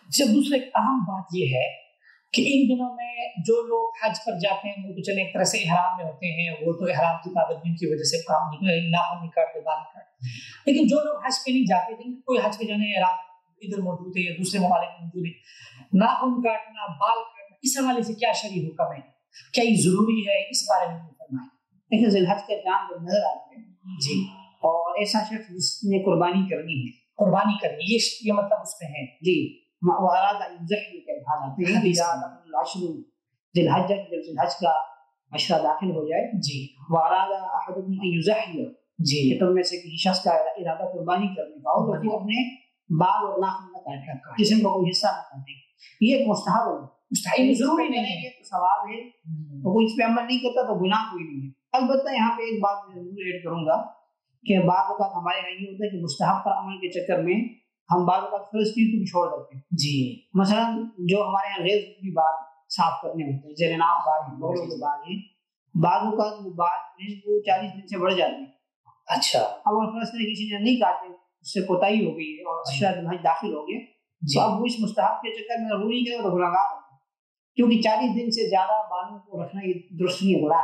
جب دوسرا ایک اہم بات یہ ہے کہ ان دنوں میں جو لوگ حج پر جاتے ہیں وہ تو چلے ایک طرح سے احرام میں ہوتے ہیں، وہ تو احرام کی پابندیوں کی وجہ سے کام ناخن نہیں کاٹتے، بال نہیں کاٹتے، لیکن جو لوگ حج پہ نہیں جاتے، جن کوئی حج پہ جانے احرام ادھر موجود ہے یا دوسرے ممالک میں موجود ہے، ناخن کاٹنا، بال کاٹنا، اس حوالے سے کیا شرعی حکم ہے، کیا یہ ضروری ہے، اس بارے میں فرمائیں۔ دیکھیں ذی الحج کا چاند جب نظر آتا ہے جی، اور ایسا شخص جس نے قربانی کرنی ہے، قربانی کرنی، یہ مطلب اس میں ہے جی، واراد الضحیہ کے الفاظ آتے ہیں، اذا دخل العشر ذی الحج، جب ذی الحج کا عشرہ داخل ہو جائے، جی، واراد احدکم ان یضحی، جی، کہ تم میں سے کسی شخص کا ارادہ قربانی کرنے کا ہو تو وہ اپنے بال اور ناخن نہ کاٹے، جسم کا کوئی حصہ نہ کاٹے، یہ ایک مستحب ہے، مستحب ضروری نہیں ہے، تو ثواب ہے، تو کوئی اس پہ عمل نہیں کرتا تو گناہ کوئی نہیں ہے۔ البتہ یہاں پہ ایک بات میں ضرور ایڈ کروں گا کہ بعض اوقات ہمارے یہاں یہ ہوتا ہے کہ مستحب پر عمل کے چکر میں ہم بعض اوقات فرض چیز کو بھی چھوڑ دیتے ہیں۔ جی، مثلا جو ہمارے یہاں غیر ضروری بال صاف کرنے ہوتے ہیں، زیر ناف بال ہیں، بغلوں کے بال ہیں، بعض اوقات وہ بال وہ 40 دن سے بڑھ جاتے ہیں۔ اچھا، اب اگر فرض کریں کسی نے نہیں کاٹے، اس سے کوتاہی ہو گئی ہے اور عشرہ ذی الحج داخل ہو گیا، تو اب وہ اس مستحب کے چکر میں وہ نہیں کرے تو گنہگار ہوگا، کیونکہ 40 دن سے زیادہ بالوں کو رکھنا یہ درست نہیں ہے، گناہ ہے۔